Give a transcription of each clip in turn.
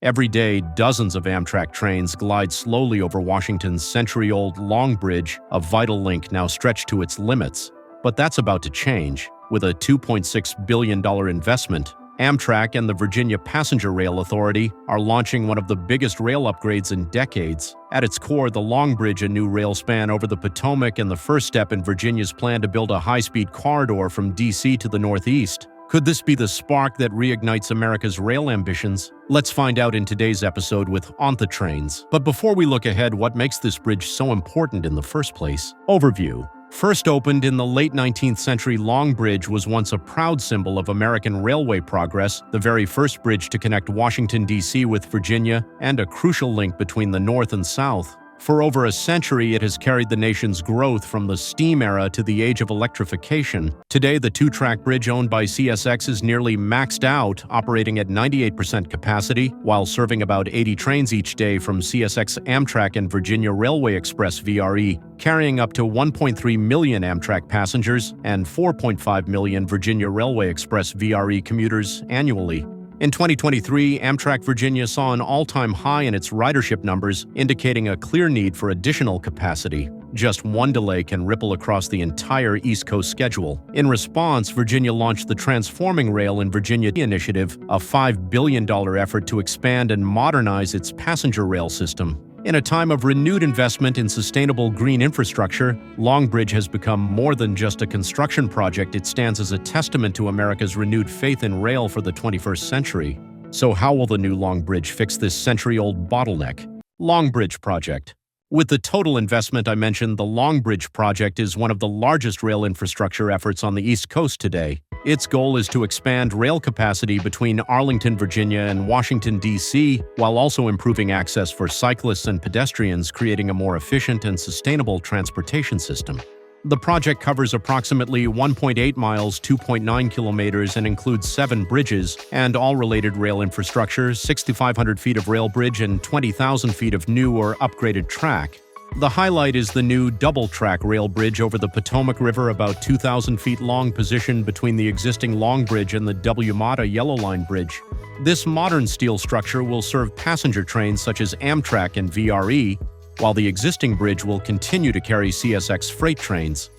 Every day, dozens of Amtrak trains glide slowly over Washington's century-old Long Bridge, a vital link now stretched to its limits. But that's about to change. With a $2.6 billion investment, Amtrak and the Virginia Passenger Rail Authority are launching one of the biggest rail upgrades in decades. At its core, the Long Bridge, a new rail span over the Potomac and the first step in Virginia's plan to build a high-speed corridor from D.C. to the Northeast. Could this be the spark that reignites America's rail ambitions? Let's find out in today's episode with Onthetrains. But before we look ahead, what makes this bridge so important in the first place? Overview. First opened in the late 19th century, Long Bridge was once a proud symbol of American railway progress, the very first bridge to connect Washington, D.C. with Virginia, and a crucial link between the North and South. For over a century, it has carried the nation's growth from the steam era to the age of electrification. Today, the two-track bridge owned by CSX is nearly maxed out, operating at 98% capacity, while serving about 80 trains each day from CSX Amtrak and Virginia Railway Express VRE, carrying up to 1.3 million Amtrak passengers and 4.5 million Virginia Railway Express VRE commuters annually. In 2023, Amtrak Virginia saw an all-time high in its ridership numbers, indicating a clear need for additional capacity. Just one delay can ripple across the entire East Coast schedule. In response, Virginia launched the Transforming Rail in Virginia initiative, a $5 billion effort to expand and modernize its passenger rail system. In a time of renewed investment in sustainable green infrastructure, Long Bridge has become more than just a construction project. It stands as a testament to America's renewed faith in rail for the 21st century. So how will the new Long Bridge fix this century-old bottleneck? Long Bridge Project. With the total investment I mentioned, the Long Bridge Project is one of the largest rail infrastructure efforts on the East Coast today. Its goal is to expand rail capacity between Arlington, Virginia and Washington, D.C., while also improving access for cyclists and pedestrians, creating a more efficient and sustainable transportation system. The project covers approximately 1.8 miles, 2.9 kilometers, and includes 7 bridges and all related rail infrastructure, 6,500 feet of rail bridge, and 20,000 feet of new or upgraded track. The highlight is the new double-track rail bridge over the Potomac River, about 2,000 feet long, positioned between the existing Long Bridge and the W-Mata Yellow Line Bridge. This modern steel structure will serve passenger trains such as Amtrak and VRE, while the existing bridge will continue to carry CSX freight trains.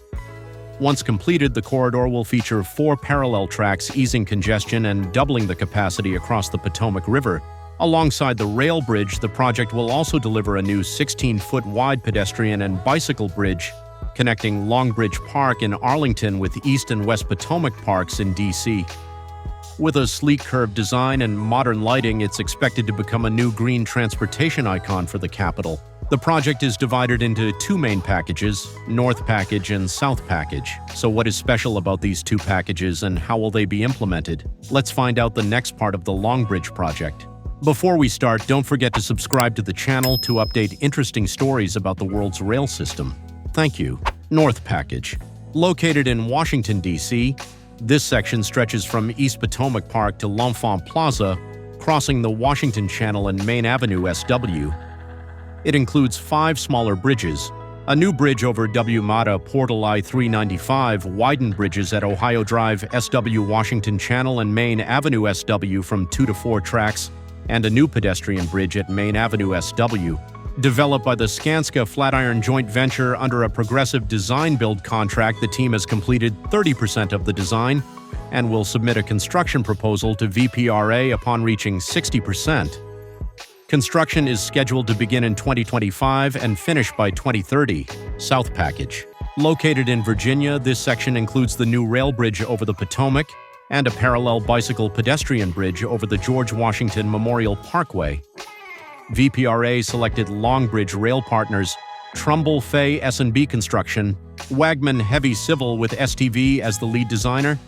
Once completed, the corridor will feature 4 parallel tracks, easing congestion and doubling the capacity across the Potomac River. Alongside the rail bridge, the project will also deliver a new 16-foot wide pedestrian and bicycle bridge connecting Long Bridge Park in Arlington with East and West Potomac Parks in D.C. With a sleek curved design and modern lighting, it's expected to become a new green transportation icon for the capital. The project is divided into 2 main packages, North Package and South Package. So what is special about these 2 packages and how will they be implemented? Let's find out the next part of the Long Bridge project. Before we start, don't forget to subscribe to the channel to update interesting stories about the world's rail system. Thank you. North Package. Located in Washington, D.C., this section stretches from East Potomac Park to L'Enfant Plaza, crossing the Washington Channel and Main Avenue SW. It includes 5 smaller bridges, a new bridge over W-Mata Portal I-395, widened bridges at Ohio Drive SW Washington Channel and Main Avenue SW from 2 to 4 tracks, and a new pedestrian bridge at Main Avenue SW. Developed by the Skanska Flatiron joint venture under a progressive design-build contract, the team has completed 30% of the design and will submit a construction proposal to VPRA upon reaching 60%. Construction is scheduled to begin in 2025 and finish by 2030. South Package. Located in Virginia, this section includes the new rail bridge over the Potomac and a parallel bicycle pedestrian bridge over the George Washington Memorial Parkway. VPRA selected Long Bridge rail partners Trumbull Fay S&B Construction, Wagman Heavy Civil with STV as the lead designer.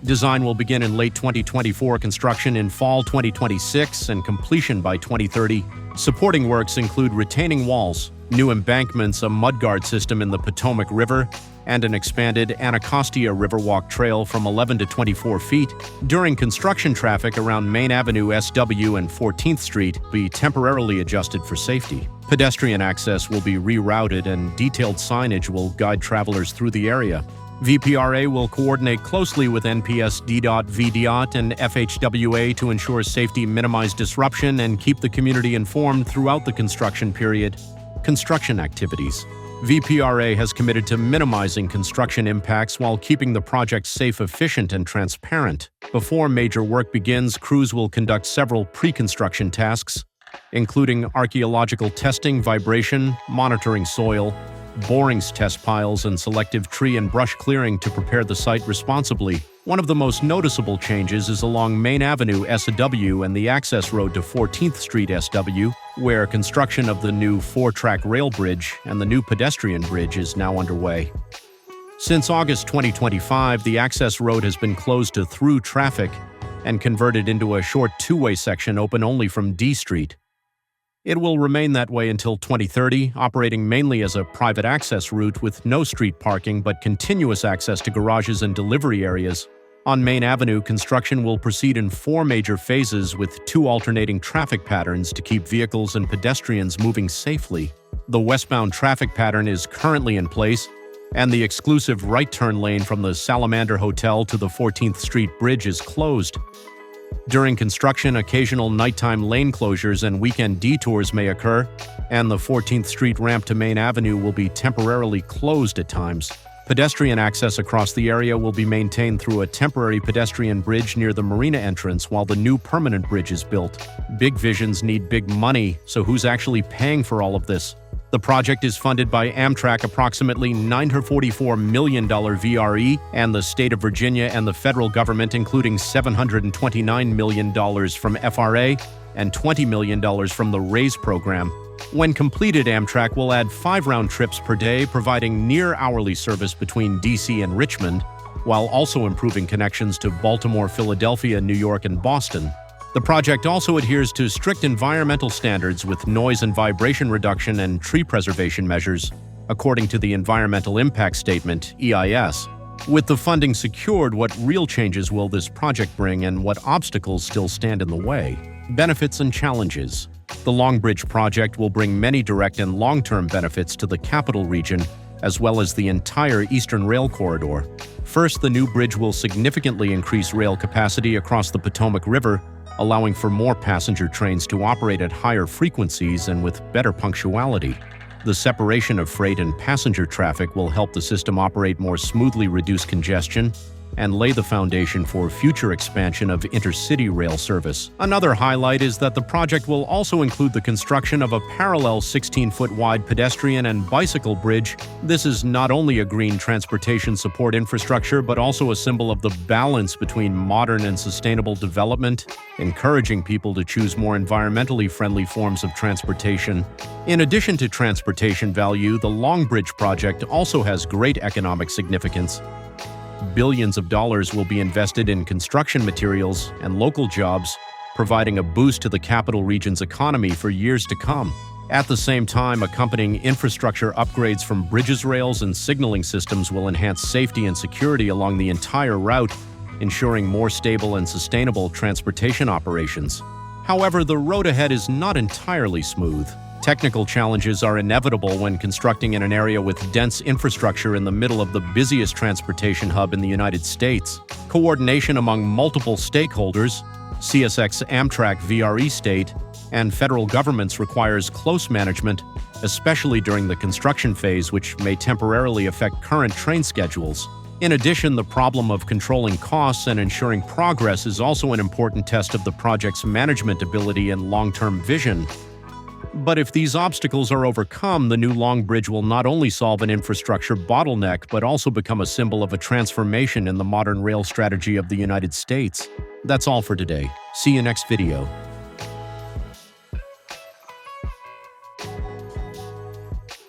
Design will begin in late 2024, construction in fall 2026, and completion by 2030. Supporting works include retaining walls, new embankments, a mudguard system in the Potomac River, and an expanded Anacostia Riverwalk trail from 11 to 24 feet. During construction, traffic around Main Avenue SW and 14th Street will be temporarily adjusted for safety. Pedestrian access will be rerouted and detailed signage will guide travelers through the area. VPRA will coordinate closely with NPS, DDOT, VDOT, and FHWA to ensure safety, minimize disruption, and keep the community informed throughout the construction period. Construction activities. VPRA has committed to minimizing construction impacts while keeping the project safe, efficient, and transparent. Before major work begins, crews will conduct several pre-construction tasks, including archaeological testing, vibration, monitoring soil, borings test piles, and selective tree and brush clearing to prepare the site responsibly. One of the most noticeable changes is along Main Avenue SW and the access road to 14th Street SW, where construction of the new 4-track rail bridge and the new pedestrian bridge is now underway. Since August 2025, the access road has been closed to through traffic and converted into a short two-way section open only from D Street. It will remain that way until 2030, operating mainly as a private access route with no street parking but continuous access to garages and delivery areas. On Main Avenue, construction will proceed in 4 major phases with 2 alternating traffic patterns to keep vehicles and pedestrians moving safely. The westbound traffic pattern is currently in place, and the exclusive right turn lane from the Salamander Hotel to the 14th Street Bridge is closed. During construction, occasional nighttime lane closures and weekend detours may occur, and the 14th Street ramp to Main Avenue will be temporarily closed at times. Pedestrian access across the area will be maintained through a temporary pedestrian bridge near the marina entrance while the new permanent bridge is built. Big visions need big money, so who's actually paying for all of this? The project is funded by Amtrak, approximately $944 million VRE, and the state of Virginia and the federal government, including $729 million from FRA and $20 million from the RAISE program. When completed, Amtrak will add 5 round trips per day, providing near-hourly service between D.C. and Richmond, while also improving connections to Baltimore, Philadelphia, New York, and Boston. The project also adheres to strict environmental standards with noise and vibration reduction and tree preservation measures, according to the Environmental Impact Statement, EIS. With the funding secured, what real changes will this project bring and what obstacles still stand in the way? Benefits and challenges. The Long Bridge project will bring many direct and long-term benefits to the capital region, as well as the entire Eastern Rail Corridor. First, the new bridge will significantly increase rail capacity across the Potomac River, allowing for more passenger trains to operate at higher frequencies and with better punctuality. The separation of freight and passenger traffic will help the system operate more smoothly, reduce congestion, and lay the foundation for future expansion of intercity rail service. Another highlight is that the project will also include the construction of a parallel 16-foot wide pedestrian and bicycle bridge. This is not only a green transportation support infrastructure, but also a symbol of the balance between modern and sustainable development, encouraging people to choose more environmentally friendly forms of transportation. In addition to transportation value, the Long Bridge project also has great economic significance. Billions of dollars will be invested in construction materials and local jobs, providing a boost to the capital region's economy for years to come. At the same time, accompanying infrastructure upgrades from bridges, rails, and signaling systems will enhance safety and security along the entire route, ensuring more stable and sustainable transportation operations. However, the road ahead is not entirely smooth. Technical challenges are inevitable when constructing in an area with dense infrastructure in the middle of the busiest transportation hub in the United States. Coordination among multiple stakeholders, CSX, Amtrak, VRE state, and federal governments requires close management, especially during the construction phase, which may temporarily affect current train schedules. In addition, the problem of controlling costs and ensuring progress is also an important test of the project's management ability and long-term vision. But if these obstacles are overcome, the new Long Bridge will not only solve an infrastructure bottleneck, but also become a symbol of a transformation in the modern rail strategy of the United States. That's all for today. See you next video.